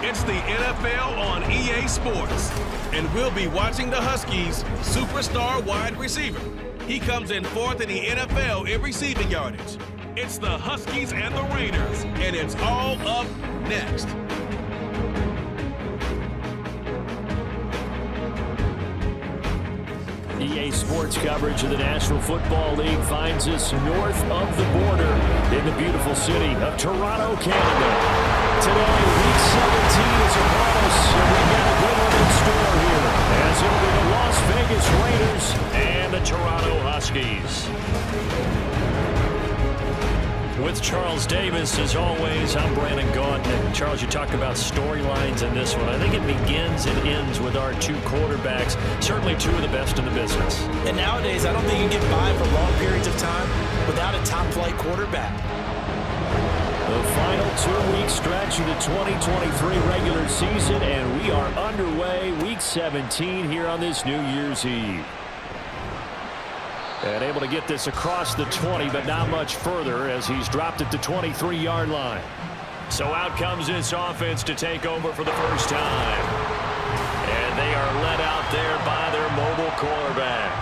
It's the NFL on EA Sports. And we'll be watching the Huskies' superstar wide receiver. He comes in fourth in the NFL in receiving yardage. It's the Huskies and the Raiders, and it's all up next. EA Sports coverage of the National Football League finds us north of the border in the beautiful city of Toronto, Canada. Today, Week 17 is upon us, and we've got a good one in store here, as it'll be the Las Vegas Raiders and the Toronto Huskies. With Charles Davis, as always, I'm Brandon Gaudin. And Charles, you talk about storylines in this one. I think it begins and ends with our two quarterbacks, certainly two of the best in the business. And nowadays, I don't think you can get by for long periods of time without a top-flight quarterback. The final 2-week stretch of the 2023 regular season, and we are underway, Week 17 here on this New Year's Eve. And able to get this across the 20, but not much further as he's dropped at the 23-yard line. So out comes this offense to take over for the first time. And they are led out there by their mobile quarterback.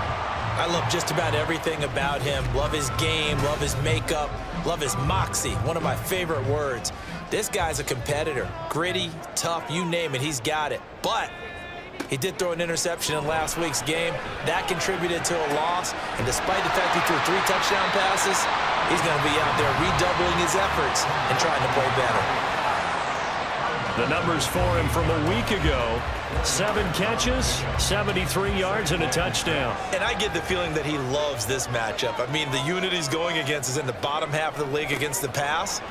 I love just about everything about him. Love his game, love his makeup, love his moxie, one of my favorite words. This guy's a competitor. Gritty, tough, you name it, he's got it. But he did throw an interception in last week's game. That contributed to a loss. And despite the fact he threw 3 touchdown passes, he's going to be out there redoubling his efforts and trying to play better. The numbers for him from a week ago: 7 catches, 73 yards, and a touchdown. And I get the feeling that he loves this matchup. I mean, the unit he's going against is in the bottom half of the league against the pass.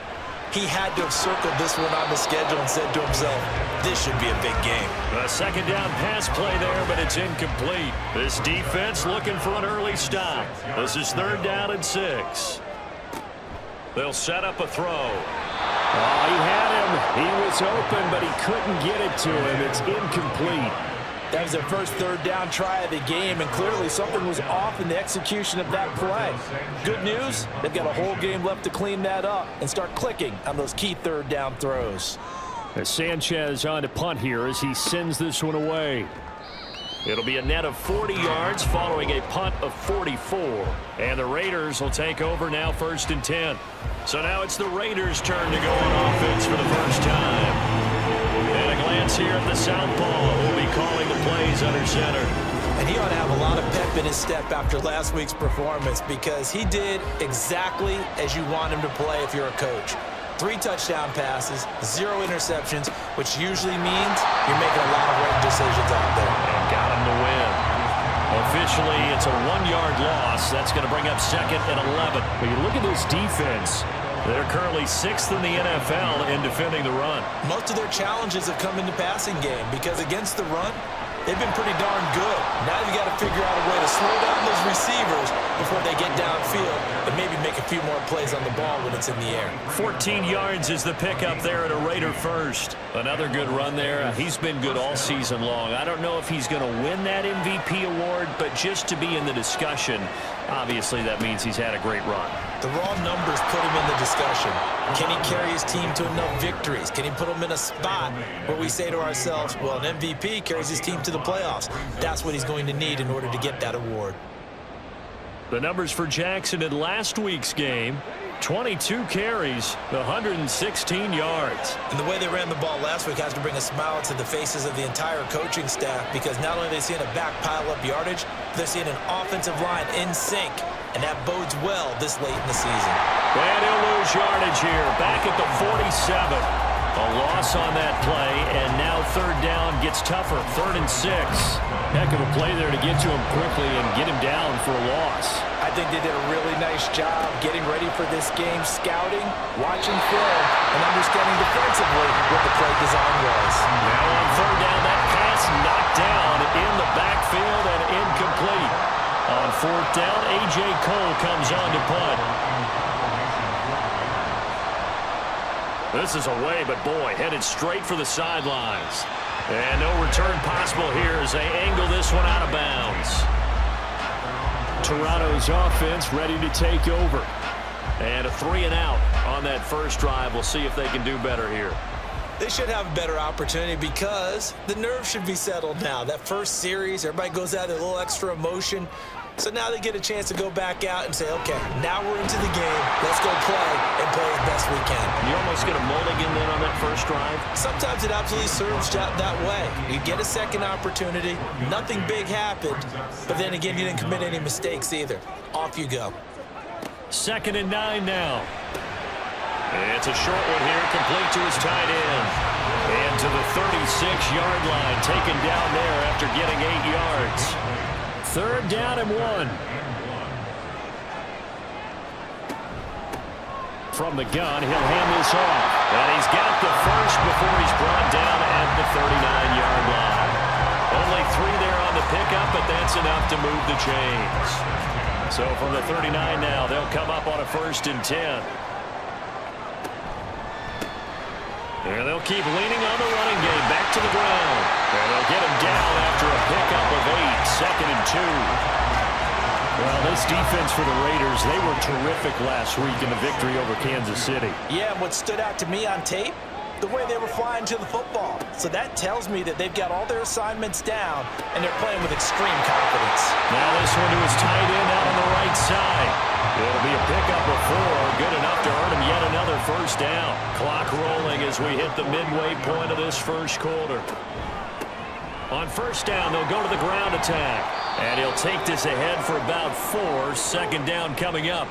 He had to have circled this one on the schedule and said to himself, this should be a big game. A second down pass play there, but it's incomplete. This defense looking for an early stop. This is 3rd down and 6. They'll set up a throw. Oh, he had him. He was open, but he couldn't get it to him. It's incomplete. That was their first 3rd down try of the game, and clearly something was off in the execution of that play. Good news, they've got a whole game left to clean that up and start clicking on those key 3rd down throws. As Sanchez on to punt here as he sends this one away. It'll be a net of 40 yards following a punt of 44. And the Raiders will take over now, 1st and 10. So now it's the Raiders' turn to go on offense for the first time. And a glance here at the southpaw, who will be calling the plays under center. And he ought to have a lot of pep in his step after last week's performance, because he did exactly as you want him to play if you're a coach. 3 touchdown passes, 0 interceptions, which usually means you're making a lot of right decisions out there. And got him to win. Officially, it's a 1-yard loss. That's going to bring up 2nd and 11. But you look at this defense. They're currently 6th in the NFL in defending the run. Most of their challenges have come in the passing game, because against the run, they've been pretty darn good. Now you got to figure out a way to slow down those receivers before they get downfield and maybe make a few more plays on the ball when it's in the air. 14 yards is the pickup there at a Raider first. Another good run there. He's been good all season long. I don't know if he's going to win that MVP award, but just to be in the discussion, obviously that means he's had a great run. The raw numbers put him in the discussion. Can he carry his team to enough victories? Can he put them in a spot where we say to ourselves, well, an MVP carries his team to the playoffs. That's what he's going to need in order to get that award. The numbers for Jackson in last week's game: 22 carries, 116 yards. And the way they ran the ball last week has to bring a smile to the faces of the entire coaching staff, because not only are they seeing a back pile up yardage, they're seeing an offensive line in sync. And that bodes well this late in the season. And he'll lose yardage here, back at the 47. A loss on that play, and now 3rd down gets tougher, 3rd and 6. Heck of a play there to get to him quickly and get him down for a loss. I think they did a really nice job getting ready for this game, scouting, watching film, and understanding defensively what the play design was. Now on 3rd down, that pass knocked down in the backfield and incomplete. On 4th down, A.J. Cole comes on to punt. This is away, but boy, headed straight for the sidelines. And no return possible here as they angle this one out of bounds. Toronto's offense ready to take over. And a 3 and out on that first drive. We'll see if they can do better here. They should have a better opportunity because the nerves should be settled now. That first series, everybody goes out with a little extra emotion. So now they get a chance to go back out and say, okay, now we're into the game. Let's go play and play as best we can. You almost get a mulligan then on that first drive? Sometimes it absolutely serves that way. You get a second opportunity. Nothing big happened. But then again, you didn't commit any mistakes either. Off you go. 2nd and 9 now. It's a short one here, complete to his tight end. And to the 36-yard line, taken down there after getting 8 yards. 3rd down and 1. From the gun, he'll hand this off. And he's got the first before he's brought down at the 39-yard line. Only 3 there on the pickup, but that's enough to move the chains. So from the 39 now, they'll come up on a 1st and 10. And they'll keep leaning on the running game back to the ground. And they'll get him down after a pickup of 8, 2nd and 2. Well, this defense for the Raiders, they were terrific last week in the victory over Kansas City. Yeah, and what stood out to me on tape, the way they were flying to the football. So that tells me that they've got all their assignments down, and they're playing with extreme confidence. Now this one to his tight end out on the right side. It'll be a pickup of 4, good enough to earn him yet another 1st down. Clock rolling as we hit the midway point of this first quarter. On 1st down, they'll go to the ground attack. And he'll take this ahead for about 4, 2nd down coming up.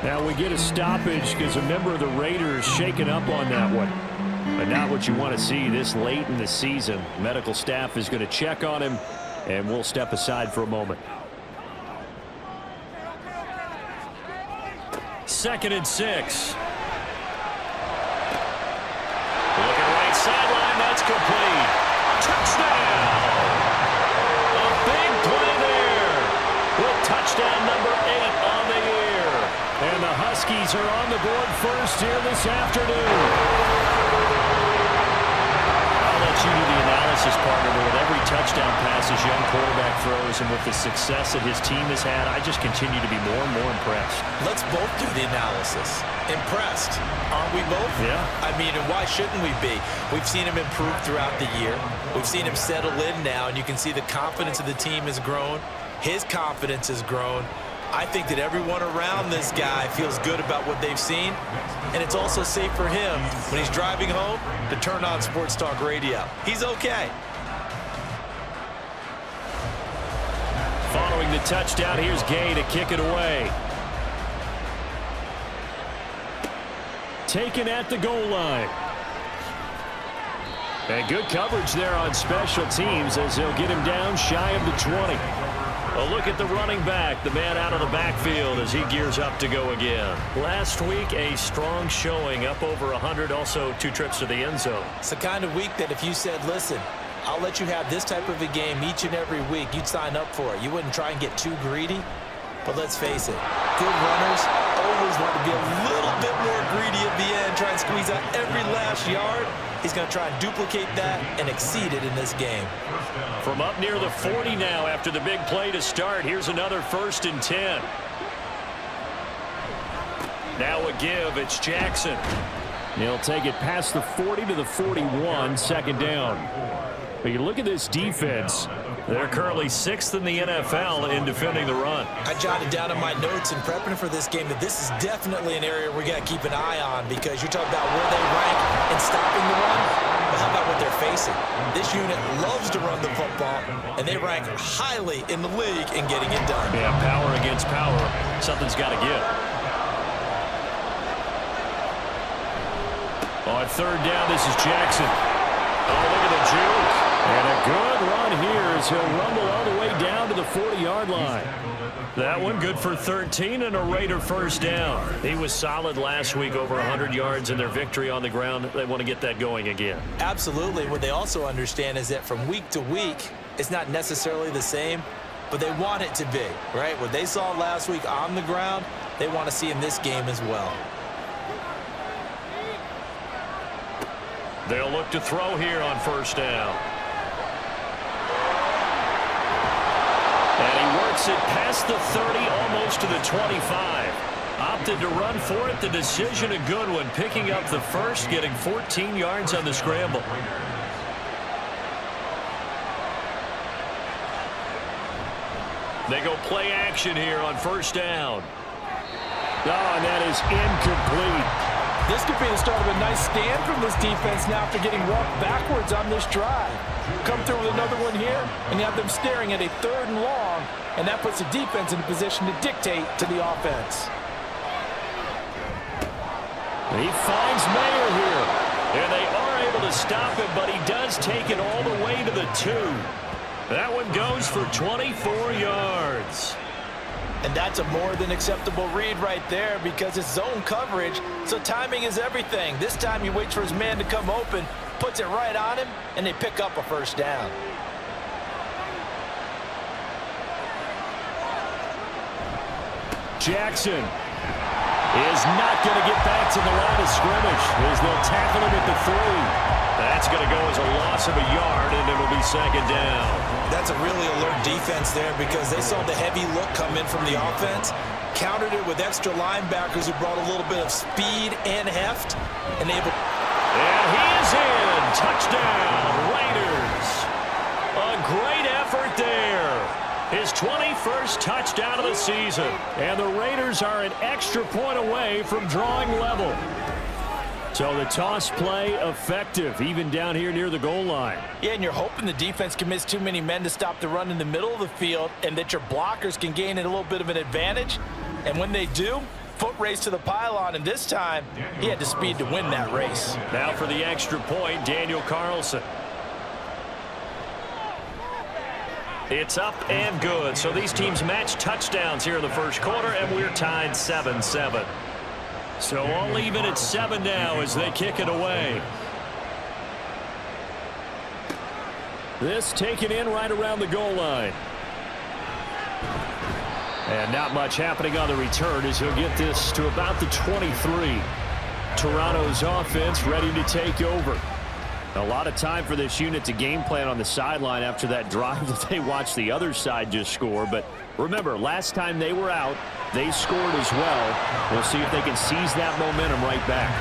Now we get a stoppage because a member of the Raiders shaken up on that one. But not what you want to see this late in the season. Medical staff is going to check on him, and we'll step aside for a moment. 2nd and 6. Looking right sideline, that's complete. Touchdown! A big play there with touchdown number 8 on the year. And the Huskies are on the board first here this afternoon. I'll let you do the analysis, partner, but with every touchdown pass his young quarterback throws and with the success that his team has had, I just continue to be more and more impressed. Let's both do the analysis. Impressed. Aren't we both? Yeah. I mean, and why shouldn't we be? We've seen him improve throughout the year. We've seen him settle in now, and you can see the confidence of the team has grown. His confidence has grown. I think that everyone around this guy feels good about what they've seen, and it's also safe for him when he's driving home to turn on Sports Talk Radio. He's okay. Following the touchdown, here's Gay to kick it away. Taken at the goal line. And good coverage there on special teams as they'll get him down shy of the 20. A look at the running back, the man out of the backfield as he gears up to go again. Last week, a strong showing, up over 100, also 2 trips to the end zone. It's the kind of week that if you said, listen, I'll let you have this type of a game each and every week, you'd sign up for it. You wouldn't try and get too greedy. But let's face it, good runners always want to be a little bit more greedy at the end, try and squeeze out every last yard. He's going to try and duplicate that and exceed it in this game. From up near the 40 now after the big play to start, here's another 1st and 10. Now a give, it's Jackson. He'll take it past the 40 to the 41, 2nd down. But you look at this defense. They're currently 6th in the NFL in defending the run. I jotted down in my notes in prepping for this game that this is definitely an area we got to keep an eye on because you're talking about where they rank in stopping the run. But how about what they're facing? This unit loves to run the football, and they rank highly in the league in getting it done. Yeah, power against power. Something's got to give. On 3rd down, this is Jackson. Oh, look at the juke. And a good run here as he'll rumble all the way down to the 40-yard line. That one good for 13 and a Raider 1st down. He was solid last week, over 100 yards in their victory on the ground. They want to get that going again. Absolutely. What they also understand is that from week to week, it's not necessarily the same, but they want it to be, right? What they saw last week on the ground, they want to see in this game as well. They'll look to throw here on 1st down. And he works it past the 30, almost to the 25. Opted to run for it. The decision a good one. Picking up the first, getting 14 yards on the scramble. They go play action here on first down. Oh, and that is incomplete. This could be the start of a nice stand from this defense now after getting walked backwards on this drive. Come through with another one here, and you have them staring at a 3rd and long, and that puts the defense in a position to dictate to the offense. He finds Mayer here, and they are able to stop him, but he does take it all the way to the 2. That one goes for 24 yards. And that's a more than acceptable read right there because it's zone coverage, so timing is everything. This time he waits for his man to come open, puts it right on him, and they pick up a first down. Jackson is not going to get back to the line of scrimmage as they'll tackle him at the 3. That's going to go as a loss of a yard, and it'll be 2nd down. That's a really alert defense there because they saw the heavy look come in from the offense, countered it with extra linebackers who brought a little bit of speed and heft, and able. And he is in. Touchdown, Raiders. A great effort there. His 21st touchdown of the season. And the Raiders are an extra point away from drawing level. So the toss play effective, even down here near the goal line. Yeah, and you're hoping the defense commits too many men to stop the run in the middle of the field and that your blockers can gain a little bit of an advantage. And when they do, foot race to the pylon, and this time he had the speed to win that race. Now for the extra point, Daniel Carlson. It's up and good. So these teams match touchdowns here in the first quarter, and we're tied 7-7. So all even at 7 now as they kick it away. This taken in right around the goal line. And not much happening on the return as he'll get this to about the 23. Toronto's offense ready to take over. A lot of time for this unit to game plan on the sideline after that drive that they watched the other side just score. But remember, last time they were out, they scored as well. We'll see if they can seize that momentum right back.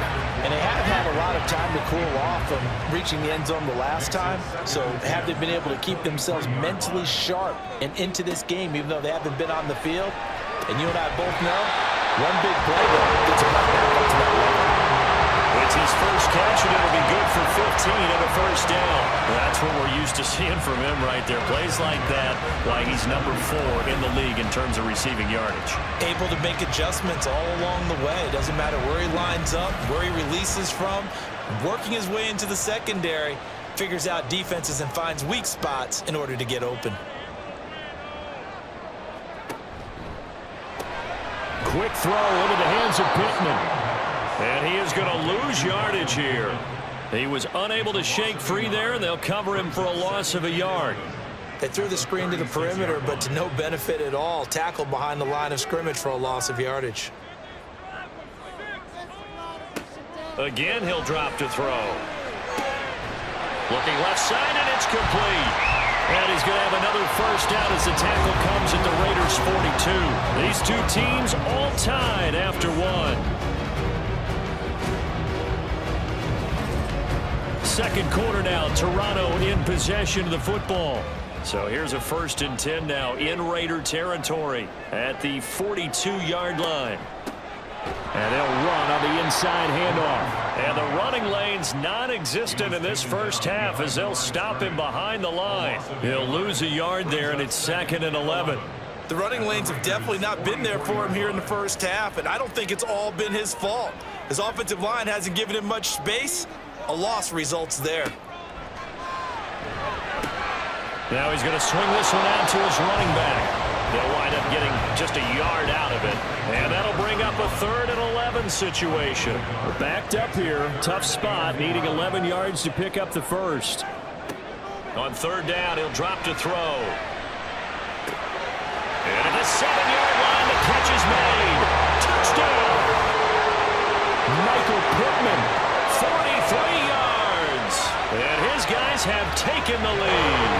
And they have had a lot of time to cool off from reaching the end zone the last time. So have they been able to keep themselves mentally sharp and into this game, even though they haven't been on the field? And you and I both know, one big play there gets them right back up to that level. It's his first catch, and it'll be good for 15 and a first down. That's what we're used to seeing from him right there. Plays like that, why he's number 4 in the league in terms of receiving yardage. Able to make adjustments all along the way. It doesn't matter where he lines up, where he releases from. Working his way into the secondary, figures out defenses and finds weak spots in order to get open. Quick throw into the hands of Pittman. And he is going to lose yardage here. He was unable to shake free there, and they'll cover him for a loss of a yard. They threw the screen to the perimeter, but to no benefit at all. Tackled behind the line of scrimmage for a loss of yardage. Again, he'll drop to throw. Looking left side, and it's complete. And he's going to have another first down as the tackle comes at the Raiders' 42. These two teams all tied after one. Second quarter now, Toronto in possession of the football. So here's a 1st and 10 now in Raider territory at the 42-yard line. And they'll run on the inside handoff. And the running lane's non-existent in this first half as they'll stop him behind the line. He'll lose a yard there, and it's 2nd and 11. The running lanes have definitely not been there for him here in the first half, and I don't think it's all been his fault. His offensive line hasn't given him much space. A loss results there. Now he's going to swing this one out to his running back. They'll wind up getting just a yard out of it. And that'll bring up a 3rd and 11 situation. We're backed up here. Tough spot, needing 11 yards to pick up the first. On 3rd down, he'll drop to throw. And at the 7-yard line, the catch is made. Touchdown! Michael Pittman. 43 yards. And his guys have taken the lead.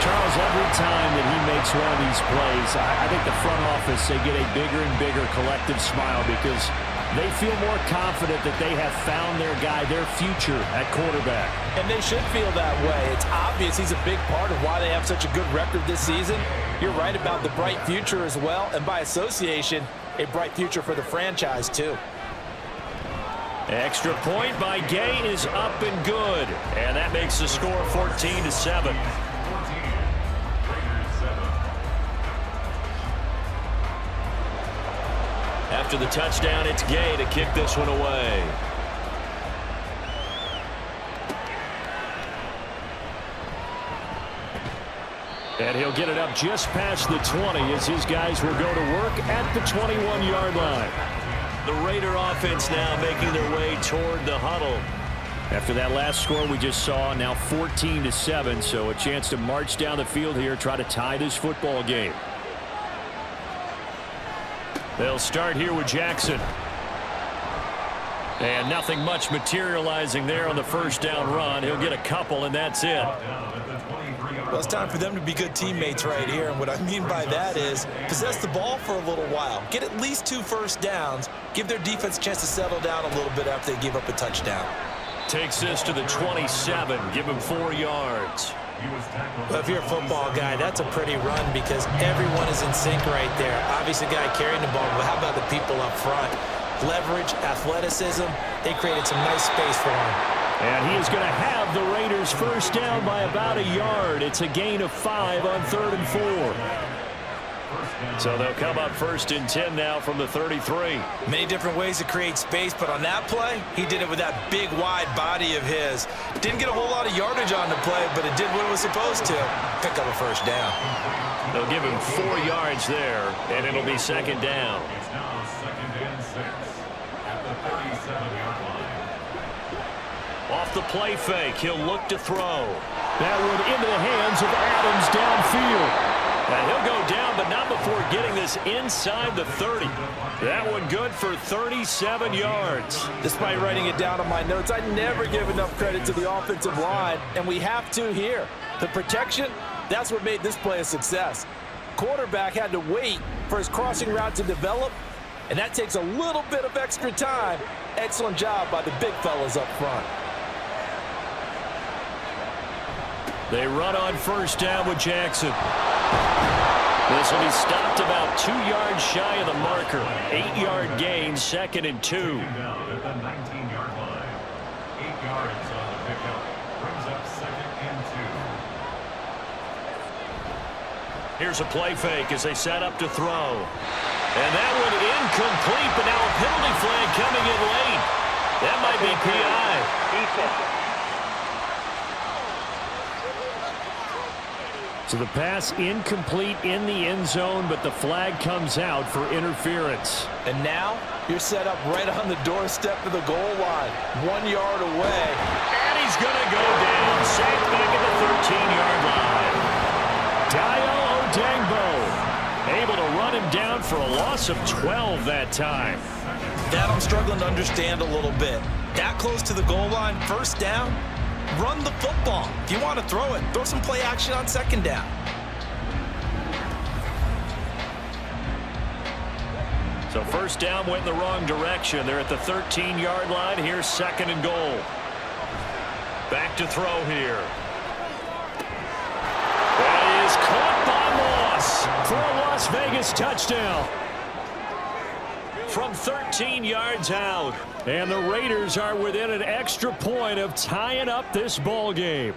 Charles, every time that he makes one of these plays, I think the front office, they get a bigger and bigger collective smile because they feel more confident that they have found their guy, their future at quarterback. And they should feel that way. It's obvious he's a big part of why they have such a good record this season. You're right about the bright future as well, and by association, a bright future for the franchise too. Extra point by Gay is up and good, and that makes the score 14-7. After the touchdown, it's Gay to kick this one away. And he'll get it up just past the 20 as his guys will go to work at the 21-yard line. The Raider offense now making their way toward the huddle. After that last score we just saw, now 14-7, so a chance to march down the field here, try to tie this football game. They'll start here with Jackson. And nothing much materializing there on the first down run. He'll get a couple, and that's it. Well, it's time for them to be good teammates right here, and what I mean by that is possess the ball for a little while. Get at least 2 first downs. Give their defense a chance to settle down a little bit after they give up a touchdown. Takes this to the 27. Give him 4 yards. Well, if you're a football guy, that's a pretty run because everyone is in sync right there. Obviously, the guy carrying the ball, but how about the people up front? Leverage, athleticism, they created some nice space for him. And he is going to have the Raiders first down by about a yard. It's a gain of 5 on 3rd and 4. So they'll come up 1st and 10 now from the 33. Many different ways to create space, but on that play, he did it with that big, wide body of his. Didn't get a whole lot of yardage on the play, but it did what it was supposed to. Pick up a first down. They'll give him 4 yards there, and it'll be 2nd down. It's now 2nd and 6 at the 37-yard line. Off the play fake, he'll look to throw. That one into the hands of Adams downfield. And he'll go down, but not before getting this inside the 30. That one good for 37 yards. Despite writing it down on my notes, I never give enough credit to the offensive line, and we have to here. The protection, that's what made this play a success. Quarterback had to wait for his crossing route to develop, and that takes a little bit of extra time. Excellent job by the big fellas up front. They run on first down with Jackson. This will be stopped about 2 yards shy of the marker. 8-yard gain, 2nd and 2. At the 19-yard line. 8 yards on the pickup. Brings up 2nd and 2. Here's a play fake as they set up to throw. And that one incomplete, but now a penalty flag coming in late. That might be PI. So the pass incomplete in the end zone, but the flag comes out for interference. And now you're set up right on the doorstep of the goal line, 1 yard away. And he's going to go down, safe back at the 13-yard line. Dayo Odangbo able to run him down for a loss of 12 that time. That I'm struggling to understand a little bit. That close to the goal line, first down. Run the football. If you want to throw it, throw some play action on 2nd down. So first down went in the wrong direction. They're at the 13-yard line. Here's 2nd and goal. Back to throw here. That is caught by Moss for a Las Vegas touchdown. From 13 yards out. And the Raiders are within an extra point of tying up this ball game.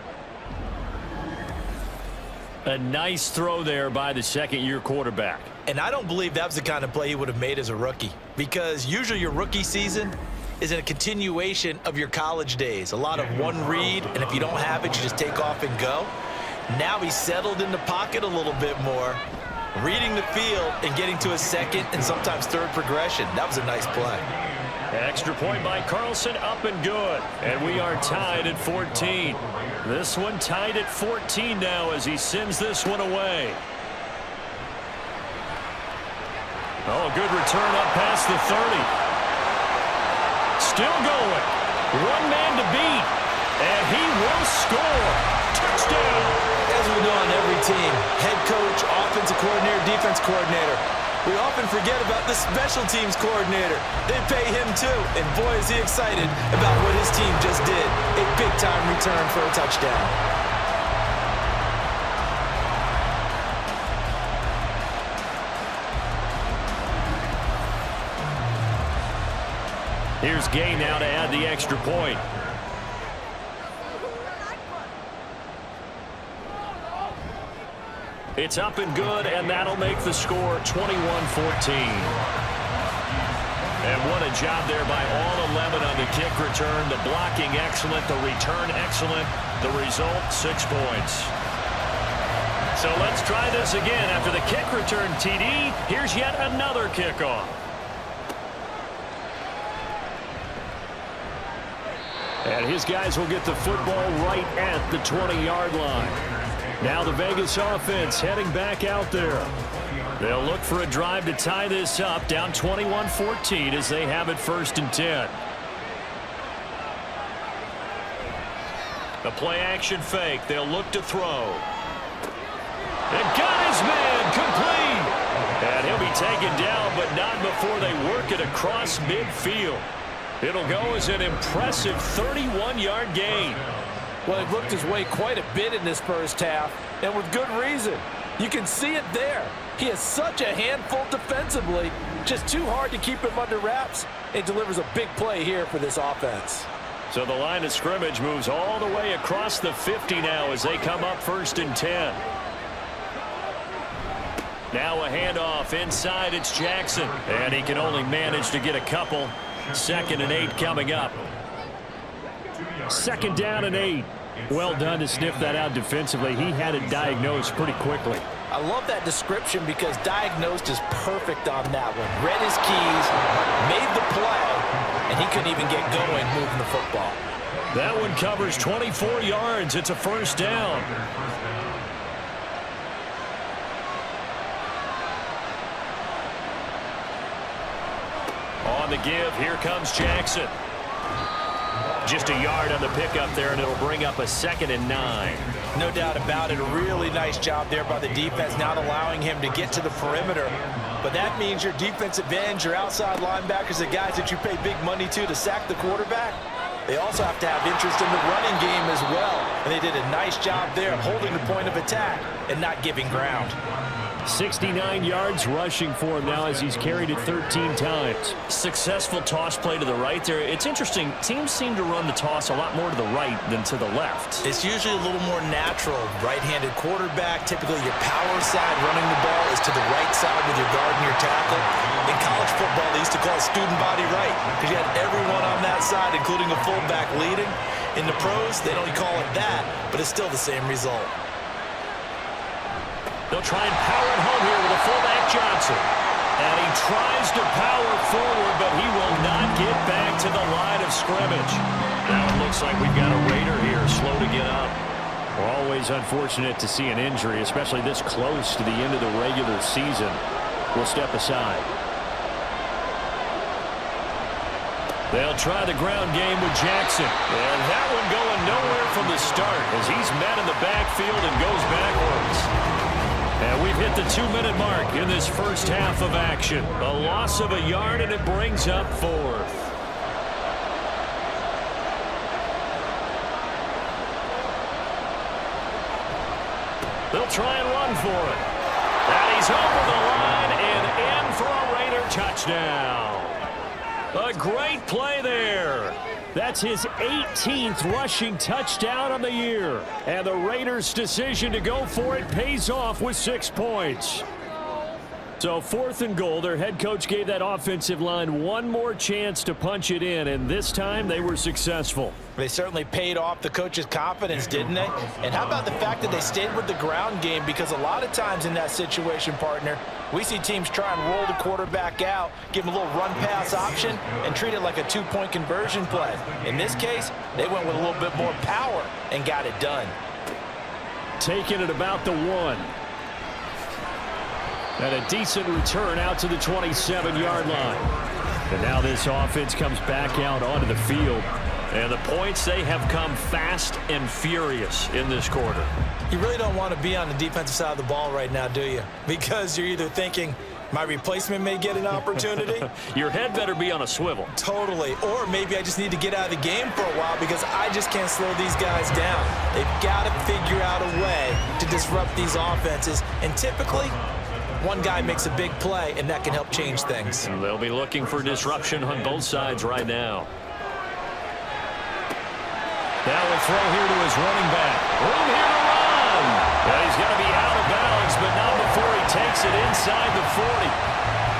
A nice throw there by the 2nd-year quarterback. And I don't believe that was the kind of play he would have made as a rookie, because usually your rookie season is in a continuation of your college days. A lot of one read, and if you don't have it, you just take off and go. Now he's settled in the pocket a little bit more, reading the field and getting to a 2nd and sometimes 3rd progression. That was a nice play. Extra point by Carlson, up and good. And we are tied at 14. This one tied at 14 now as he sends this one away. Oh, a good return up past the 30. Still going. 1 man to beat. And he will score. Touchdown. As we know on every team, head coach, offensive coordinator, defense coordinator, we often forget about the special teams coordinator. They pay him too, and boy is he excited about what his team just did. A big-time return for a touchdown. Here's Gay now to add the extra point. It's up and good, and that'll make the score 21-14. And what a job there by all 11 on the kick return. The blocking excellent, the return excellent. The result, 6 points. So let's try this again. After the kick return TD, here's yet another kickoff. And his guys will get the football right at the 20-yard line. Now the Vegas offense heading back out there. They'll look for a drive to tie this up, down 21-14 as they have it 1st and 10. The play-action fake. They'll look to throw. And got his man complete. And he'll be taken down, but not before they work it across midfield. It'll go as an impressive 31-yard gain. Well, it looked his way quite a bit in this first half, and with good reason. You can see it there. He is such a handful defensively, just too hard to keep him under wraps. It delivers a big play here for this offense. So the line of scrimmage moves all the way across the 50 now as they come up 1st and 10. Now a handoff inside. It's Jackson, and he can only manage to get a couple. 2nd and 8 coming up. 2nd down and 8. Well done to sniff that out defensively. He had it diagnosed pretty quickly. I love that description because diagnosed is perfect on that one. Read his keys, made the play, and he couldn't even get going moving the football. That one covers 24 yards. It's a 1st down. On the give, here comes Jackson. Just a yard on the pickup there, and it'll bring up a 2nd and 9. No doubt about it. A really nice job there by the defense, not allowing him to get to the perimeter. But that means your defensive ends, your outside linebackers, the guys that you pay big money to sack the quarterback, they also have to have interest in the running game as well. And they did a nice job there of holding the point of attack and not giving ground. 69 yards rushing for him now as he's carried it 13 times. Successful toss play to the right there. It's interesting. Teams seem to run the toss a lot more to the right than to the left. It's usually a little more natural. Right-handed quarterback, typically your power side running the ball is to the right side with your guard and your tackle. In college football, they used to call it student body right because you had everyone on that side, including a fullback leading. In the pros, they don't call it that, but it's still the same result. They'll try and power it home here with a fullback Johnson. And he tries to power forward, but he will not get back to the line of scrimmage. Now it looks like we've got a Raider here, slow to get up. We're always unfortunate to see an injury, especially this close to the end of the regular season. We'll step aside. They'll try the ground game with Jackson. And that one going nowhere from the start as he's met in the backfield and goes backwards. And we've hit the 2-minute mark in this first half of action. A loss of a yard, and it brings up 4th. They'll try and run for it. And he's over the line and in for a Raider touchdown. A great play there. That's his 18th rushing touchdown on the year. And the Raiders' decision to go for it pays off with 6 points. So 4th and goal, their head coach gave that offensive line one more chance to punch it in, and this time they were successful. They certainly paid off the coach's confidence, didn't they? And how about the fact that they stayed with the ground game? Because a lot of times in that situation, partner, we see teams try and roll the quarterback out, give him a little run-pass option, and treat it like a 2-point conversion play. In this case, they went with a little bit more power and got it done. Taking it about the 1. And a decent return out to the 27-yard line. And now this offense comes back out onto the field. And the points, they have come fast and furious in this quarter. You really don't want to be on the defensive side of the ball right now, do you? Because you're either thinking, my replacement may get an opportunity. Your head better be on a swivel. Totally. Or maybe I just need to get out of the game for a while because I just can't slow these guys down. They've got to figure out a way to disrupt these offenses. And typically, one guy makes a big play, and that can help change things. And they'll be looking for disruption on both sides right now. Now a throw here to his running back. Room here to run. And he's going to be out of bounds, but not before he takes it inside the 40.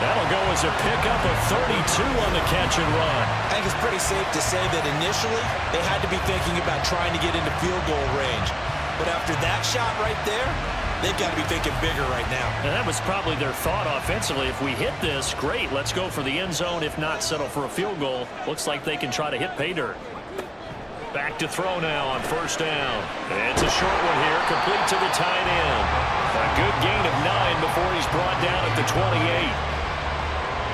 That'll go as a pickup of 32 on the catch and run. I think it's pretty safe to say that initially they had to be thinking about trying to get into field goal range. But after that shot right there, they've got to be thinking bigger right now. And that was probably their thought offensively. If we hit this, great, let's go for the end zone. If not, settle for a field goal. Looks like they can try to hit pay dirt. Back to throw now on first down. It's a short one here, complete to the tight end. A good gain of 9 before he's brought down at the 28.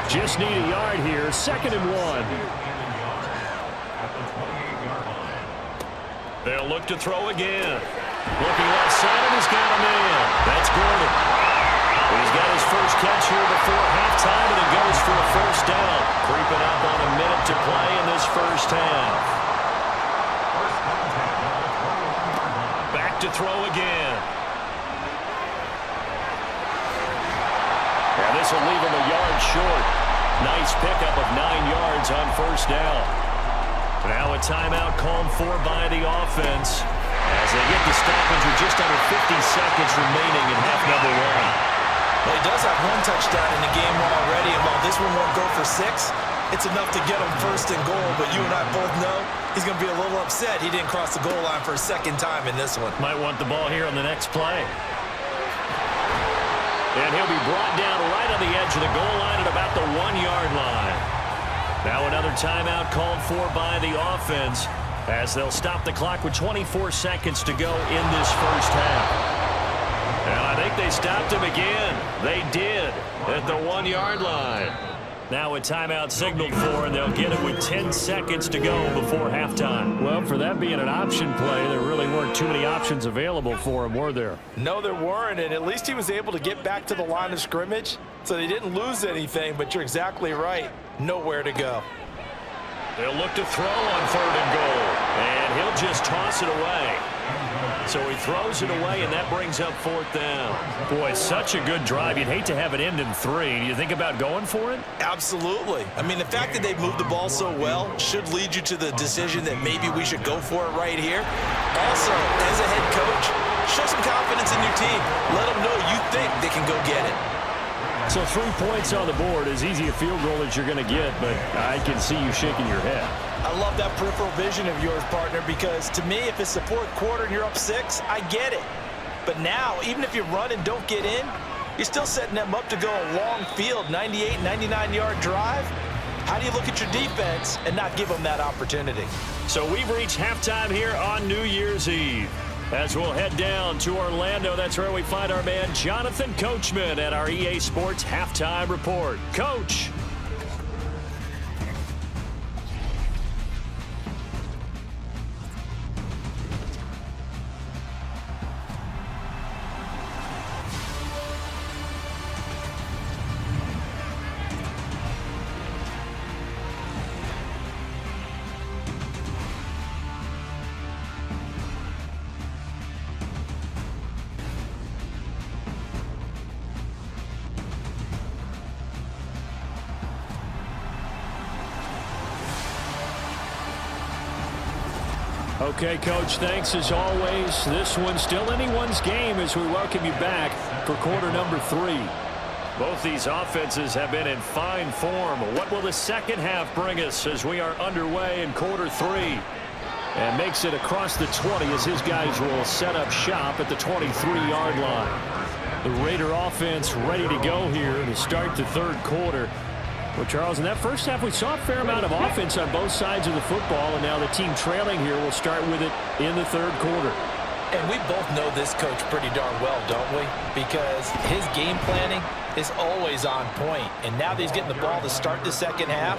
Just need a yard here, 2nd and 1. They'll look to throw again. Looking left side, and he's got a man. That's Gordon. He's got his first catch here before halftime, and it goes for a first down. Creeping up on a minute to play in this first half. Back to throw again. And this will leave him a yard short. Nice pickup of 9 yards on first down. Now a timeout called for by the offense as they get the stoppage with just under 50 seconds remaining in half number 1. Well, he does have 1 touchdown in the game already, and while this one won't go for 6, it's enough to get him 1st and goal. But you and I both know he's going to be a little upset he didn't cross the goal line for a 2nd time in this one. Might want the ball here on the next play. And he'll be brought down right on the edge of the goal line at about the 1-yard line. Now another timeout called for by the offense as they'll stop the clock with 24 seconds to go in this first half. And I think they stopped him again. They did at the 1-yard line. Now a timeout signaled for, and they'll get it with 10 seconds to go before halftime. Well, for that being an option play, there really weren't too many options available for him, were there? No, there weren't, and at least he was able to get back to the line of scrimmage, so they didn't lose anything, but you're exactly right. Nowhere to go. They'll look to throw on 3rd and goal, and he'll just toss it away. So he throws it away, and that brings up 4th down. Boy, such a good drive. You'd hate to have it end in 3. Do you think about going for it? Absolutely. I mean, the fact that they've moved the ball so well should lead you to the decision that maybe we should go for it right here. Also, as a head coach, show some confidence in your team. Let them know you think they can go get it. So 3 points on the board, as easy a field goal as you're going to get, but I can see you shaking your head. I love that peripheral vision of yours, partner, because to me, if it's the 4th quarter and you're up 6, I get it. But now, even if you run and don't get in, you're still setting them up to go a long field, 98, 99-yard drive. How do you look at your defense and not give them that opportunity? So we've reached halftime here on New Year's Eve. As we'll head down to Orlando, that's where we find our man Jonathan Coachman at our EA Sports Halftime Report. Coach. Okay, Coach, thanks as always. This one's still anyone's game as we welcome you back for quarter number 3. Both these offenses have been in fine form. What will the second half bring us as we are underway in quarter 3? And makes it across the 20 as his guys will set up shop at the 23-yard line. The Raider offense ready to go here to start the 3rd quarter. Well, Charles, in that first half, we saw a fair amount of offense on both sides of the football, and now the team trailing here will start with it in the 3rd quarter. And we both know this coach pretty darn well, don't we? Because his game planning is always on point. And now that he's getting the ball to start the second half,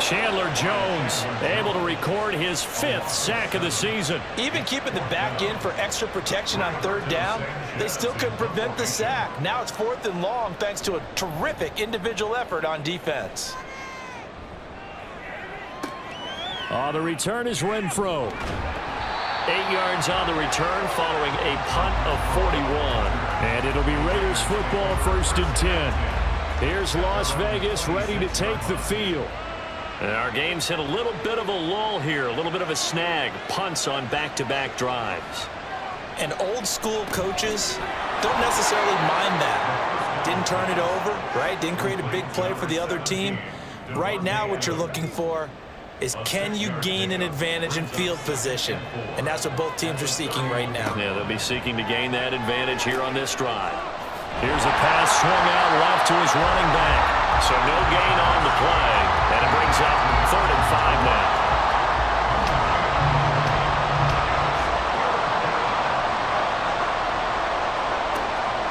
Chandler Jones able to record his 5th sack of the season. Even keeping the back end for extra protection on 3rd down, they still couldn't prevent the sack. Now it's 4th and long thanks to a terrific individual effort on defense. On the return is Renfro. 8 yards on the return following a punt of 41. And it'll be Raiders football 1st and 10. Here's Las Vegas ready to take the field. And our game's hit a little bit of a lull here, a little bit of a snag. Punts on back-to-back drives. And old school coaches don't necessarily mind that. Didn't turn it over, right? Didn't create a big play for the other team. Right now what you're looking for is, can you gain an advantage in field position? And that's what both teams are seeking right now. Yeah, they'll be seeking to gain that advantage here on this drive. Here's a pass swung out left to his running back. So no gain on the play, and it brings up 3rd and 5 now.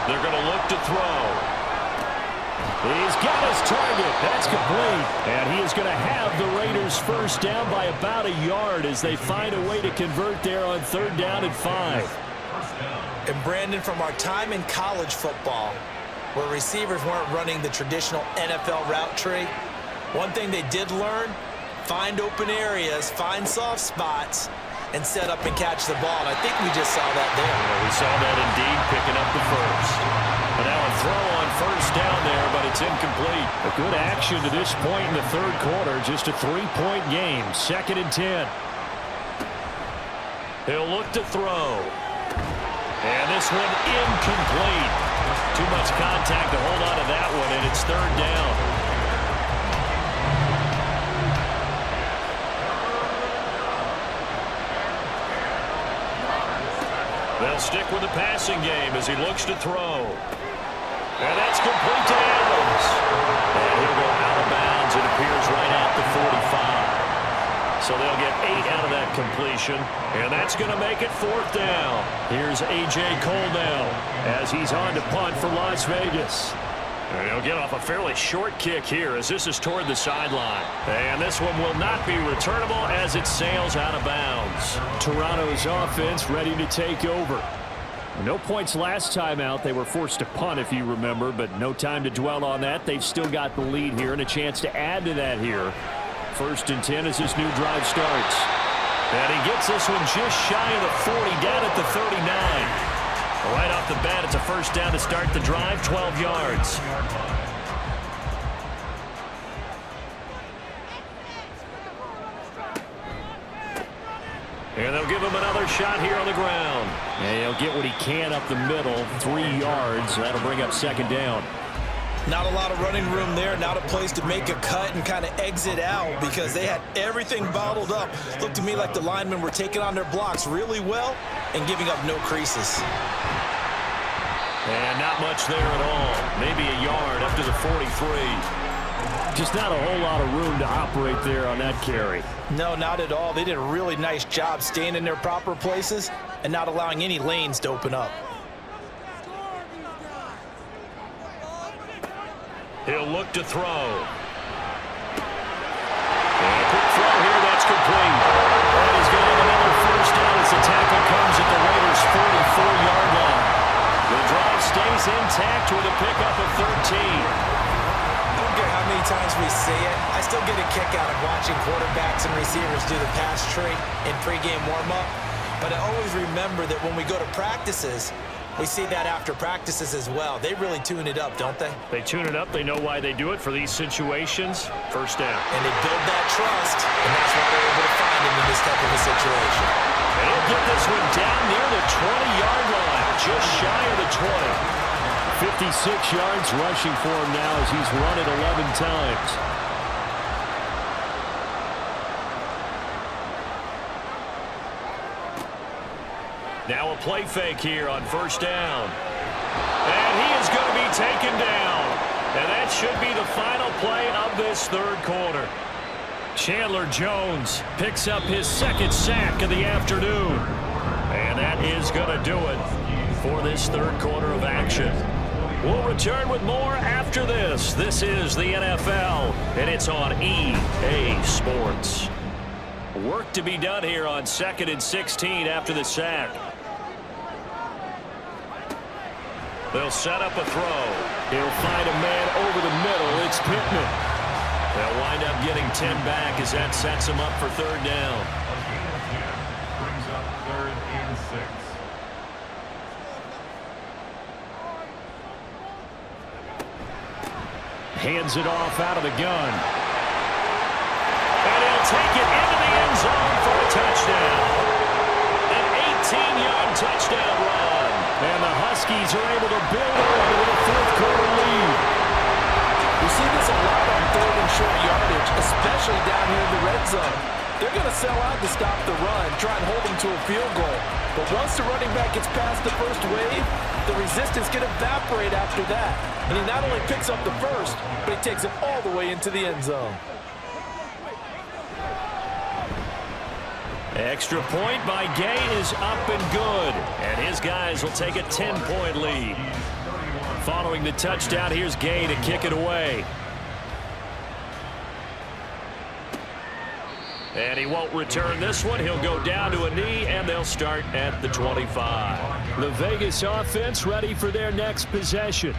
They're going to look to throw. He's got his target. That's complete. And he is going to have the Raiders 1st down by about a yard as they find a way to convert there on 3rd down and 5. And Brandon, from our time in college football, where receivers weren't running the traditional NFL route tree, one thing they did learn, find open areas, find soft spots, and set up and catch the ball. And I think we just saw that there. Yeah, we saw that indeed, picking up the first. But now a throw on 1st down there, but it's incomplete. A good action to this point in the 3rd quarter. Just a 3-point game. 2nd and 10. He'll look to throw. And this one incomplete. Too much contact to hold on to that one, and it's 3rd down. They'll stick with the passing game as he looks to throw. And that's complete to Adams. And he'll go out of bounds. It appears right at the 45. So they'll get 8 out of that completion. And that's going to make it 4th down. Here's A.J. Cole now as he's on to punt for Las Vegas. And he'll get off a fairly short kick here as this is toward the sideline. And this one will not be returnable as it sails out of bounds. Toronto's offense ready to take over. No points last time out. They were forced to punt, if you remember, but no time to dwell on that. They've still got the lead here and a chance to add to that here. 1st and 10 as this new drive starts. And he gets this one just shy of the 40, down at the 39. Right off the bat, it's a 1st down to start the drive, 12 yards. And they'll give him another shot here on the ground. And he'll get what he can up the middle, 3 yards. That'll bring up 2nd down. Not a lot of running room there, not a place to make a cut and kind of exit out because they had everything bottled up. Looked to me like the linemen were taking on their blocks really well and giving up no creases. And not much there at all. Maybe a yard up to the 43. Just not a whole lot of room to operate there on that carry. No, not at all. They did a really nice job staying in their proper places and not allowing any lanes to open up. He'll look to throw. And a quick throw here, that's complete. And he's going to have another 1st down as the tackle comes at the Raiders' 44-yard line. The drive stays intact with a pickup of 13. I don't care how many times we say it, I still get a kick out of watching quarterbacks and receivers do the pass tree in pregame warm-up. But I always remember that when we go to practices, we see that after practices as well. They really tune it up, don't they? They tune it up. They know why they do it for these situations. 1st down. And they build that trust, and that's why they're able to find him in this type of a situation. And he'll get this one down near the 20-yard line, just shy of the 20. 56 yards rushing for him now as he's run it 11 times. Now a play fake here on 1st down. And he is going to be taken down. And that should be the final play of this 3rd quarter. Chandler Jones picks up his 2nd sack of the afternoon. And that is going to do it for this 3rd quarter of action. We'll return with more after this. This is the NFL, and it's on EA Sports. Work to be done here on 2nd and 16 after the sack. They'll set up a throw. He'll find a man over the middle. It's Pittman. They'll wind up getting 10 back as that sets him up for 3rd down. Brings up 3rd and 6. Hands it off out of the gun. And he'll take it into the end zone for a touchdown. An 18-yard touchdown run. And the Huskies are able to build on with a 4th quarter lead. We see this a lot on 3rd and short yardage, especially down here in the red zone. They're going to sell out to stop the run, try and hold them to a field goal. But once the running back gets past the first wave, the resistance can evaporate after that. And he not only picks up the first, but he takes it all the way into the end zone. Extra point by Gay is up and good. And his guys will take a 10-point lead. Following the touchdown, here's Gay to kick it away. And he won't return this one. He'll go down to a knee, and they'll start at the 25. The Vegas offense ready for their next possession.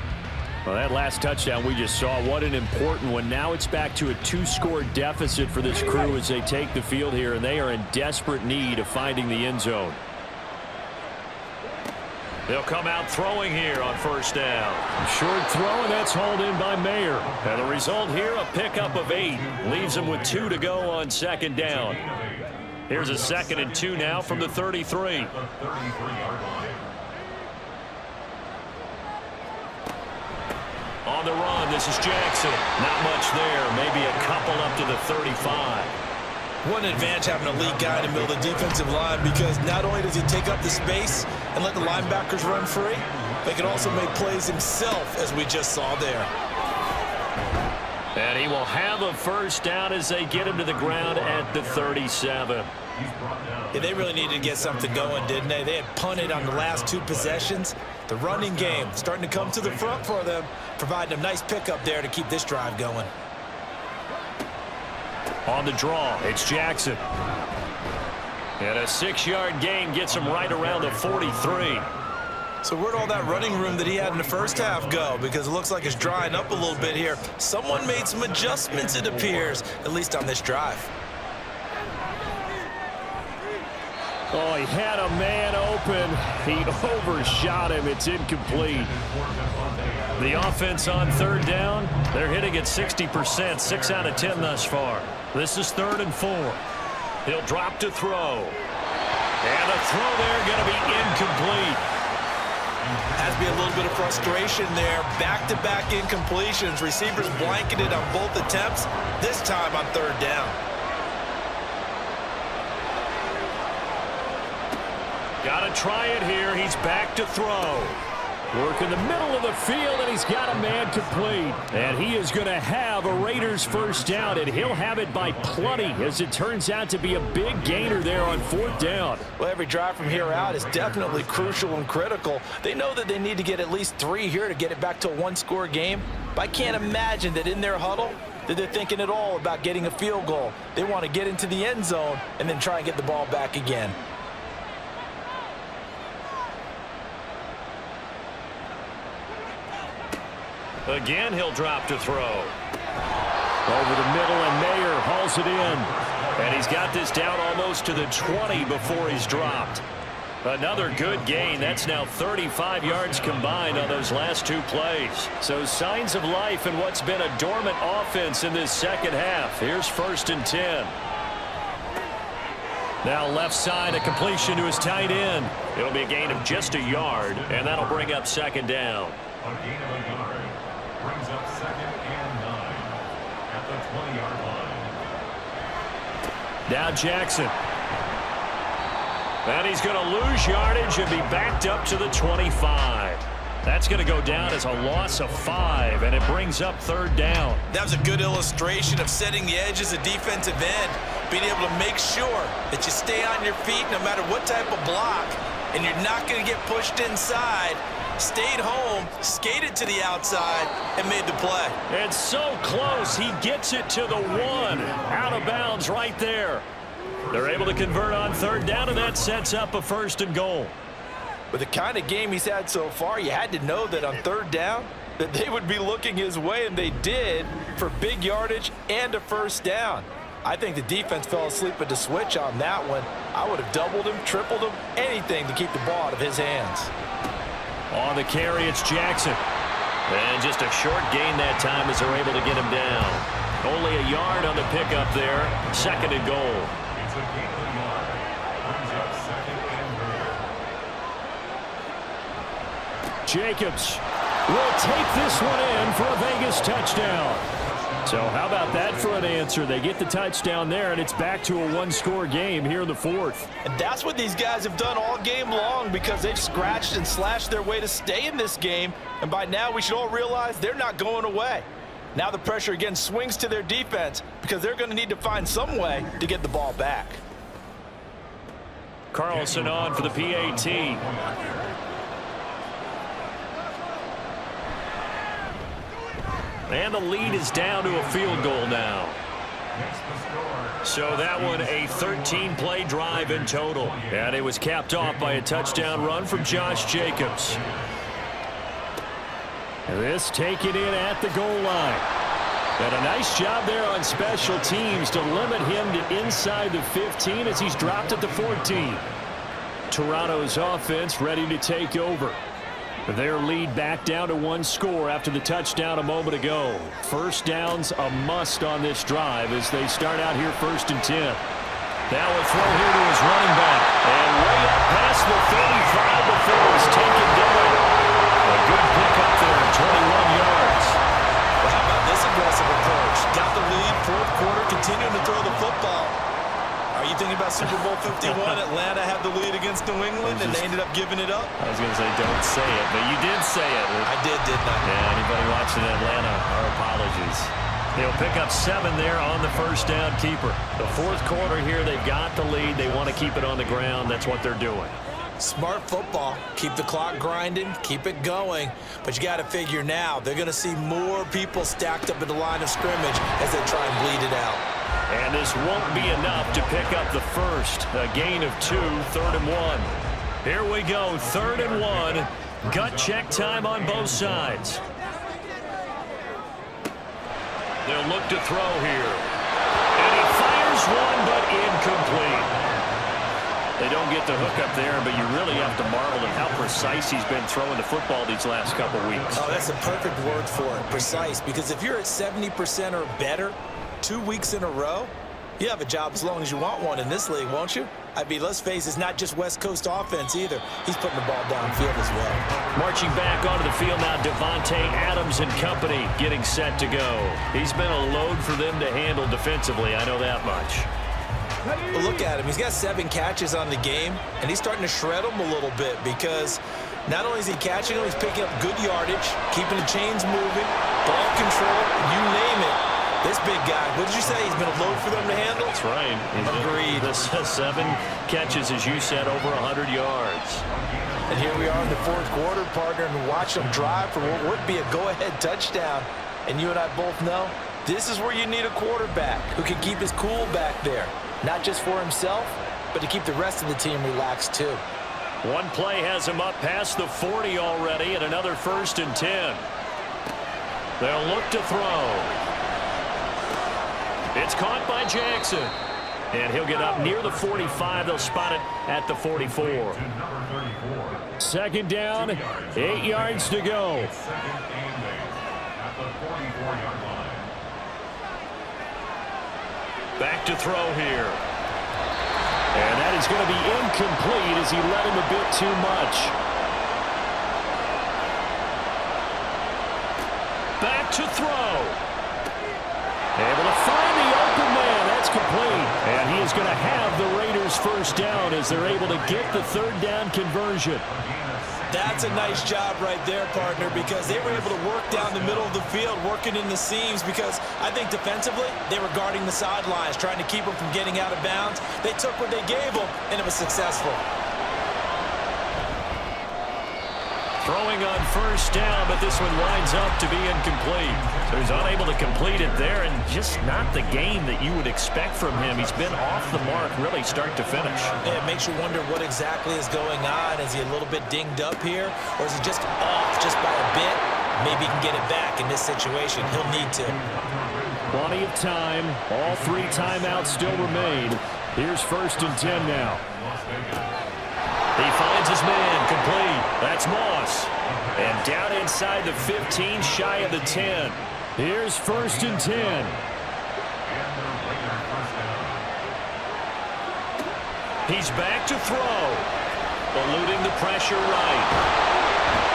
Well, that last touchdown we just saw, what an important one. Now it's back to a 2-score deficit for this crew as they take the field here, and they are in desperate need of finding the end zone. They'll come out throwing here on 1st down. Short throw, and that's hauled in by Mayer. And the result here, a pickup of 8. Leaves them with 2 to go on 2nd down. Here's a 2nd and 2 now from the 33. On the run, this is Jackson. Not much there, maybe a couple up to the 35. One advantage having a lead guy in the middle of the defensive line, because not only does he take up the space and let the linebackers run free, but he can also make plays himself, as we just saw there. And he will have a 1st down as they get him to the ground at the 37. Yeah, they really needed to get something going, didn't they? They had punted on the last 2 possessions. The running game starting to come to the front for them, providing a nice pickup there to keep this drive going. On the draw, it's Jackson. And a 6-yard gain gets him right around the 43. So where'd all that running room that he had in the first half go? Because it looks like it's drying up a little bit here. Someone made some adjustments, it appears, at least on this drive. Oh, he had a man open. He overshot him. It's incomplete. The offense on 3rd down, they're hitting at 60%, 6 out of 10 thus far. This is 3rd and 4. He'll drop to throw. And the throw there going to be incomplete. Has to be a little bit of frustration there. Back-to-back incompletions. Receivers blanketed on both attempts, this time on 3rd down. Got to try it here. He's back to throw. Work in the middle of the field, and he's got a man complete. And he is going to have a Raiders 1st down, and he'll have it by plenty, as it turns out to be a big gainer there on 4th down. Well, every drive from here out is definitely crucial and critical. They know that they need to get at least 3 here to get it back to a 1-score game. But I can't imagine that in their huddle that they're thinking at all about getting a field goal. They want to get into the end zone and then try and get the ball back again. Again, he'll drop to throw. Over the middle, and Mayer hauls it in. And he's got this down almost to the 20 before he's dropped. Another good gain. That's now 35 yards combined on those last 2 plays. So signs of life in what's been a dormant offense in this 2nd half. Here's 1st and 10. Now left side, a completion to his tight end. It'll be a gain of just a yard, and that'll bring up 2nd down. A gain of a yard. Brings up 2nd and 9 at the 20-yard line. Now Jackson. And he's going to lose yardage and be backed up to the 25. That's going to go down as a loss of 5, and it brings up 3rd down. That was a good illustration of setting the edge as a defensive end, being able to make sure that you stay on your feet no matter what type of block, and you're not going to get pushed inside. stayed home, skated to the outside, and made the play. It's so close. He gets it to the 1. Out of bounds right there. They're able to convert on third down, and that sets up a 1st and goal. With the kind of game he's had so far, you had to know that on third down that they would be looking his way, and they did, for big yardage and a 1st down. I think the defense fell asleep at the switch on that one. I would have doubled him, tripled him, anything to keep the ball out of his hands. On the carry, it's Jackson. And just a short gain that time as they're able to get him down. Only a yard on the pickup there. 2nd and goal. It's a gain of a yard. Brings up 2nd and goal. Jacobs will take this one in for a Vegas touchdown. So how about that for an answer? They get the touchdown there, and it's back to a 1-score game here in the 4th. And that's what these guys have done all game long, because they've scratched and slashed their way to stay in this game. And by now, we should all realize they're not going away. Now the pressure again swings to their defense, because they're going to need to find some way to get the ball back. Carlson on for the PAT. And the lead is down to a field goal now. So that one a 13-play drive in total. And it was capped off by a touchdown run from Josh Jacobs. This taken in at the goal line. And a nice job there on special teams to limit him to inside the 15 as he's dropped at the 14. Toronto's offense ready to take over. Their lead back down to 1 score after the touchdown a moment ago. 1st downs a must on this drive as they start out here 1st and 10. Now a throw here to his running back. And way up past the 35 before it's taken down. A good pickup there, 21 yards. Well, how about this aggressive approach? Got the lead, 4th quarter, continuing to throw the football. Are you thinking about Super Bowl 51? Atlanta had the lead against New England, and they ended up giving it up? I was going to say don't say it, but you did say it. I didn't I? Yeah, anybody watching Atlanta, our apologies. They'll pick up 7 there on the 1st down keeper. The 4th quarter here, they've got the lead. They want to keep it on the ground. That's what they're doing. Smart football. Keep the clock grinding, keep it going. But you got to figure now, they're going to see more people stacked up at the line of scrimmage as they try and bleed it out. And this won't be enough to pick up the 1st. A gain of 2, 3rd and 1. Here we go, 3rd and 1. Gut check time on both sides. They'll look to throw here. And he fires one, but incomplete. They don't get the hook up there, but you really have to marvel at how precise he's been throwing the football these last couple weeks. Oh, that's a perfect word for it, precise. Because if you're at 70% or better 2 weeks in a row, you have a job as long as you want one in this league, won't you? I mean, let's face it, it's not just West Coast offense either. He's putting the ball downfield as well. Marching back onto the field now, Devontae Adams and company getting set to go. He's been a load for them to handle defensively, I know that much. But look at him. He's got 7 catches on the game, and he's starting to shred them a little bit because not only is he catching them, he's picking up good yardage, keeping the chains moving, ball control, you name it. This big guy, what did you say? He's been a load for them to handle? That's right. Agreed. This 7 catches, as you said, over 100 yards. And here we are in the 4th quarter, partner, and watch them drive for what would be a go-ahead touchdown. And you and I both know this is where you need a quarterback who can keep his cool back there. Not just for himself, but to keep the rest of the team relaxed too. One play has him up past the 40 already, and another 1st and 10. They'll look to throw. It's caught by Jackson. And he'll get up near the 45. They'll spot it at the 44. 2nd down, 8 yards to go. Back to throw here. And that is going to be incomplete as he led him a bit too much. Back to throw. Able to find the open man. That's complete. And he is going to have the Raiders 1st down as they're able to get the 3rd down conversion. That's a nice job right there, partner, because they were able to work down the middle of the field, working in the seams, because I think defensively they were guarding the sidelines, trying to keep them from getting out of bounds. They took what they gave them, and it was successful. Throwing on first down, but this one winds up to be incomplete. So he's unable to complete it there, and just not the game that you would expect from him. He's been off the mark really start to finish. Yeah, it makes you wonder what exactly is going on. Is he a little bit dinged up here, or is he just off just by a bit? Maybe he can get it back in this situation. He'll need to. Plenty of time. All 3 timeouts still remain. Here's 1st and 10 now. He finds his man, complete. That's Moss. And down inside the 15, shy of the 10. Here's 1st and 10. He's back to throw. Eluding the pressure right.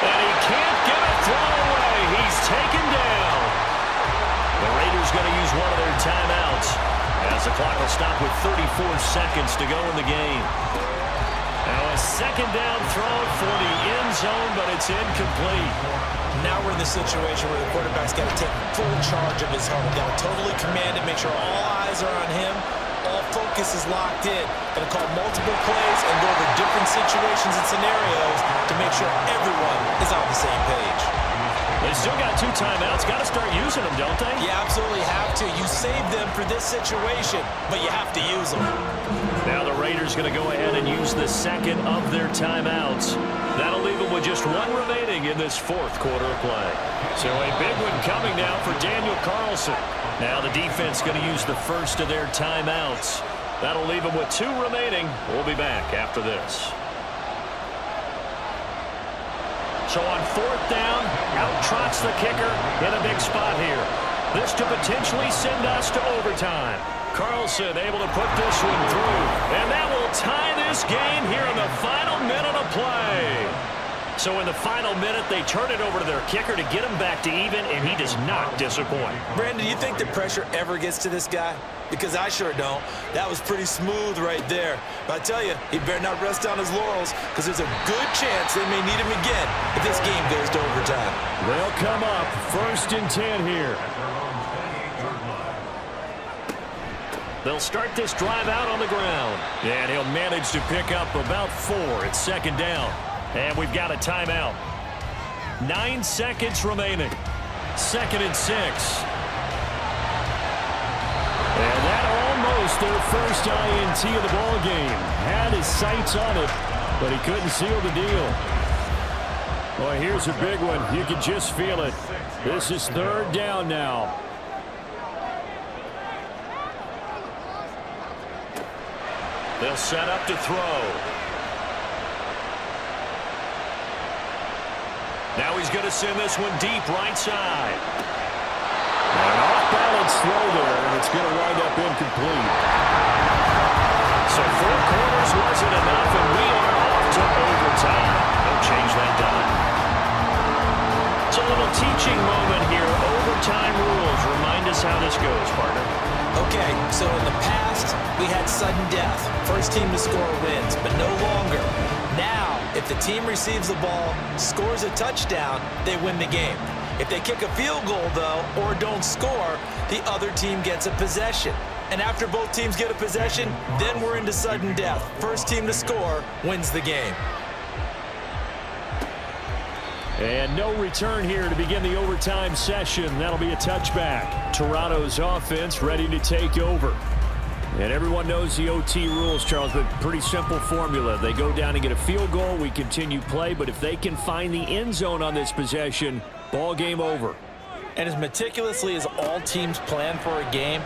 And he can't get a throw away. He's taken down. The Raiders going to use one of their timeouts as the clock will stop with 34 seconds to go in the game. Now a 2nd down throw for the end zone, but it's incomplete. Now we're in the situation where the quarterback's got to take full charge of his huddle. Got to totally command it, make sure all eyes are on him. All focus is locked in. Going to call multiple plays and go over different situations and scenarios to make sure everyone is on the same page. They still got 2 timeouts. Got to start using them, don't they? You absolutely have to. You save them for this situation, but you have to use them. Now the Raiders going to go ahead and use the 2nd of their timeouts. That'll leave them with just 1 remaining in this 4th quarter of play. So a big one coming now for Daniel Carlson. Now the defense going to use the 1st of their timeouts. That'll leave them with 2 remaining. We'll be back after this. So on 4th down, out trots the kicker in a big spot here. This to potentially send us to overtime. Carlson able to put this one through. And that will tie this game here in the final minute of play. So in the final minute, they turn it over to their kicker to get him back to even, and he does not disappoint. Brandon, do you think the pressure ever gets to this guy? Because I sure don't. That was pretty smooth right there. But I tell you, he better not rest on his laurels, because there's a good chance they may need him again if this game goes to overtime. They'll come up 1st and 10 here. They'll start this drive out on the ground. And he'll manage to pick up about 4 at 2nd down. And we've got a timeout. 9 seconds remaining. 2nd and 6. And that almost their first INT of the ball game. Had his sights on it, but he couldn't seal the deal. Boy, here's a big one. You can just feel it. This is 3rd down now. They'll set up to throw. Now he's going to send this one deep right side. An off-balance throw there, and it's going to wind up incomplete. So 4 quarters wasn't enough, and we are off to overtime. Don't change that dime. It's a little teaching moment here. Overtime rules. Remind us how this goes, partner. Okay, so in the past, we had sudden death. First team to score wins, but no longer. Now, if the team receives the ball, scores a touchdown, they win the game. If they kick a field goal, though, or don't score, the other team gets a possession. And after both teams get a possession, then we're into sudden death. First team to score wins the game. And no return here to begin the overtime session. That'll be a touchback. Toronto's offense ready to take over. And everyone knows the OT rules, Charles, but pretty simple formula. They go down and get a field goal, we continue play, but if they can find the end zone on this possession, ball game over. And as meticulously as all teams plan for a game,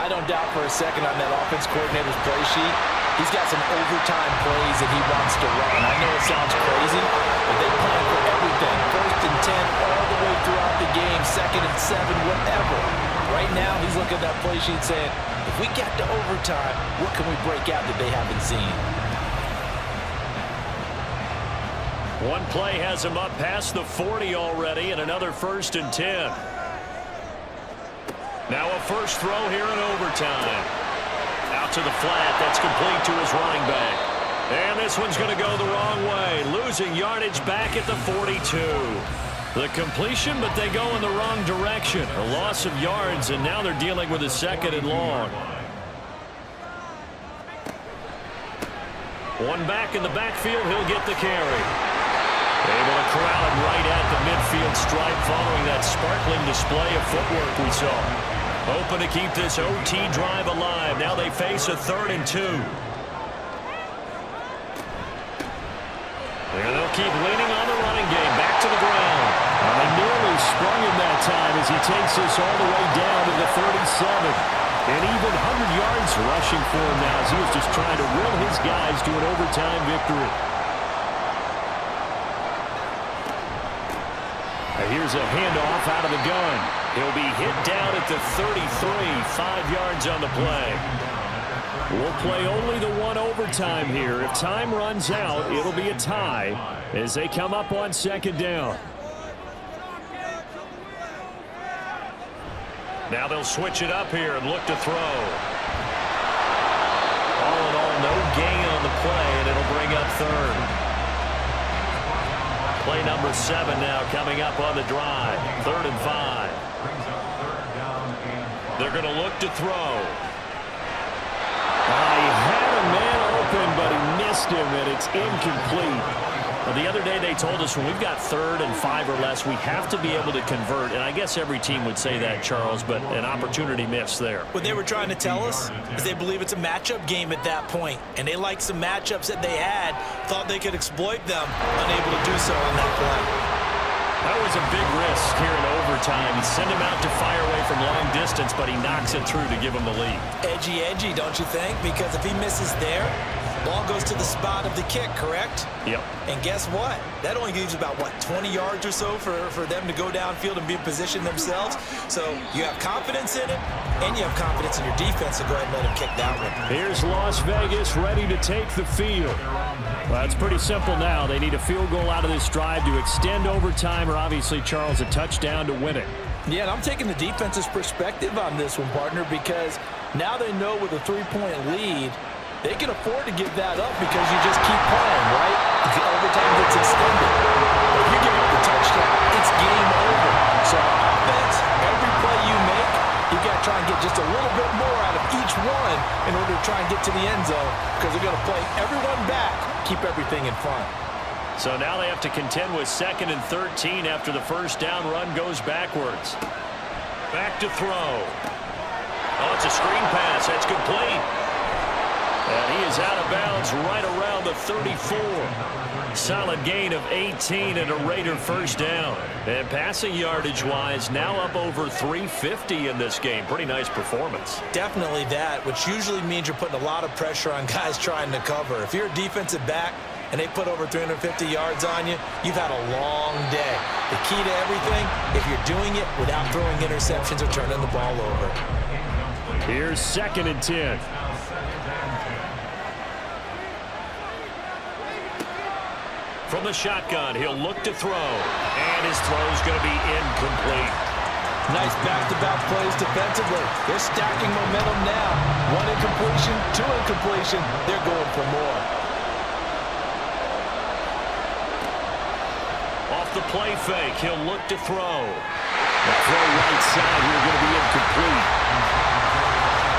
I don't doubt for a second on that offense coordinator's play sheet, he's got some overtime plays that he wants to run. I know it sounds crazy, but they plan for everything. 1st and 10 all the way throughout the game, 2nd and 7, whatever. Right now, he's looking at that play sheet saying, if we get to overtime, what can we break out that they haven't seen? One play has him up past the 40 already, and another 1st and 10. Now a first throw here in overtime. Out to the flat. That's complete to his running back. And this one's going to go the wrong way. Losing yardage back at the 42. The completion, but they go in the wrong direction. A loss of yards, and now they're dealing with a 2nd and long. One back in the backfield. He'll get the carry. Able to corral him right at the midfield stripe following that sparkling display of footwork we saw. Hoping to keep this OT drive alive. Now they face a 3rd and 2. And they'll keep leaning on the running game. Back to the ground. And they nearly sprung him that time as he takes this all the way down to the 37. And even 100 yards rushing for him now as he is just trying to will his guys to an overtime victory. And here's a handoff out of the gun. He'll be hit down at the 33, 5 yards on the play. We'll play only the one overtime here. If time runs out, it'll be a tie as they come up on 2nd down. Now they'll switch it up here and look to throw. All in all, no gain on the play, and it'll bring up 3rd. Play number 7 now coming up on the drive. 3rd and 5. They're going to look to throw. He had a man open, but he missed him, and it's incomplete. Well, the other day they told us when we've got 3rd and 5 or less, we have to be able to convert. And I guess every team would say that, Charles, but an opportunity missed there. What they were trying to tell us is they believe it's a matchup game at that point, and they liked some matchups that they had, thought they could exploit them, unable to do so on that play. That was a big risk here in overtime. You send him out to fire away from long distance, but he knocks it through to give him the lead. Edgy, don't you think? Because if he misses there, ball goes to the spot of the kick, correct? Yep. And guess what? That only leaves about, 20 yards or so for them to go downfield and be in position themselves. So you have confidence in it, and you have confidence in your defense to go ahead and let him kick that one. Here's Las Vegas ready to take the field. Well, it's pretty simple now. They need a field goal out of this drive to extend overtime, or obviously, Charles, a touchdown to win it. Yeah, and I'm taking the defense's perspective on this one, partner, because now they know with a 3-point lead, they can afford to give that up because you just keep playing, right? The overtime gets extended. But if you give up the touchdown, it's game over. So offense, every play you make, you got to try and get just a little bit more out of each one in order to try and get to the end zone because they're going to play everyone back, keep everything in front. So now they have to contend with 2nd and 13 after the first down run goes backwards. Back to throw. Oh, it's a screen pass. That's complete. And he is out of bounds right around the 34. Solid gain of 18 and a Raider first down. And passing yardage-wise, now up over 350 in this game. Pretty nice performance. Definitely that, which usually means you're putting a lot of pressure on guys trying to cover. If you're a defensive back and they put over 350 yards on you, you've had a long day. The key to everything, if you're doing it without throwing interceptions or turning the ball over. Here's 2nd and 10. From the shotgun, he'll look to throw. And his throw's going to be incomplete. Nice back-to-back plays defensively. They're stacking momentum now. 1 incompletion, 2 incompletion. They're going for more. Off the play fake, he'll look to throw. The throw right side here going to be incomplete.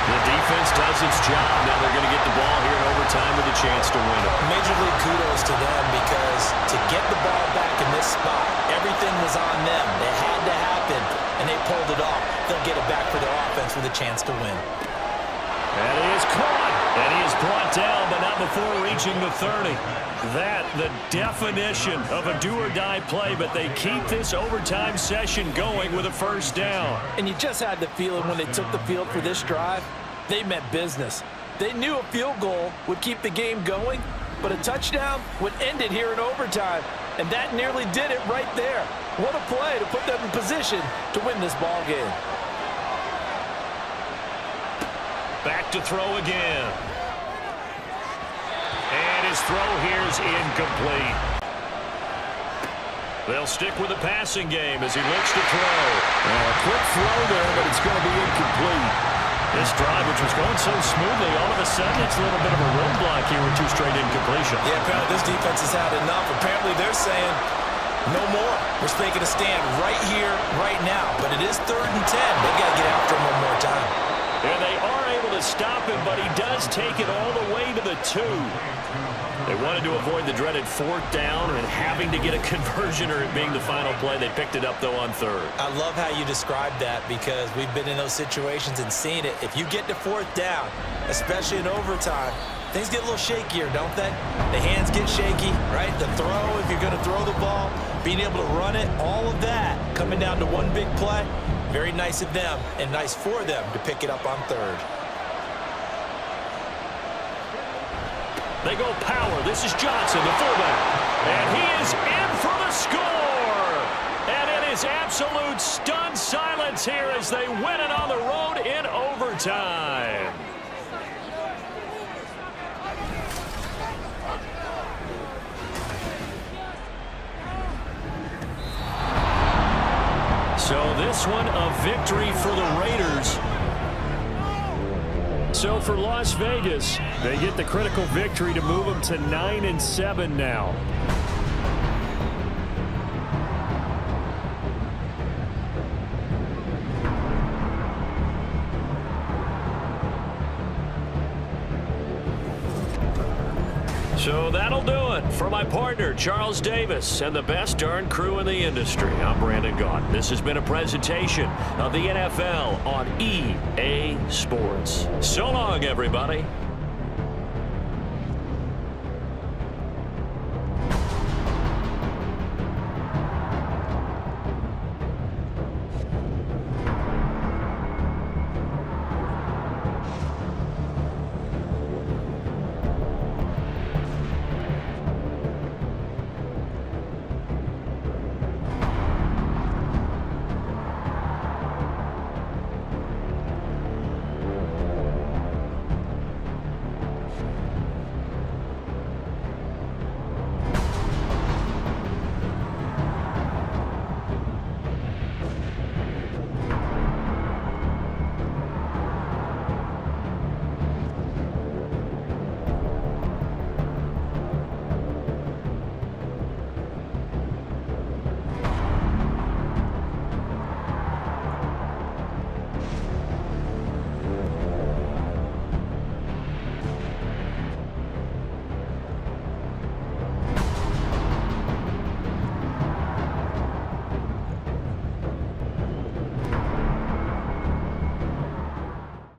The defense does its job. Now they're going to get the ball here in overtime with a chance to win it. Major league kudos to them because to get the ball back in this spot, everything was on them. It had to happen, and they pulled it off. They'll get it back for their offense with a chance to win. And he is caught. And he is brought down, but not before reaching the 30. That, the definition of a do-or-die play, but they keep this overtime session going with a first down. And you just had the feeling when they took the field for this drive, they meant business. They knew a field goal would keep the game going, but a touchdown would end it here in overtime. And that nearly did it right there. What a play to put them in position to win this ball game. Back to throw again. And his throw here is incomplete. They'll stick with the passing game as he looks to throw. A quick throw there, but it's going to be incomplete. This drive, which was going so smoothly, all of a sudden it's a little bit of a roadblock here with 2 straight incompletions. Yeah, apparently this defense has had enough. Apparently they're saying no more. We're making a stand right here, right now. But it is 3rd and 10. They've got to get after him one more time. And they are able to stop him, but he does take it all the way to the 2. They wanted to avoid the dreaded 4th down and having to get a conversion or it being the final play. They picked it up, though, on 3rd. I love how you described that because we've been in those situations and seen it. If you get to 4th down, especially in overtime, things get a little shakier, don't they? The hands get shaky, right? The throw, if you're going to throw the ball, being able to run it, all of that coming down to one big play. Very nice of them and nice for them to pick it up on 3rd. They go power. This is Johnson, the fullback. And he is in for the score. And it is absolute stunned silence here as they win it on the road in overtime. So this one a victory for the Raiders. So for Las Vegas, they get the critical victory to move them to 9-7 now. So that'll do it for my partner, Charles Davis, and the best darn crew in the industry. I'm Brandon Gaudin. This has been a presentation of the NFL on EA Sports. So long, everybody.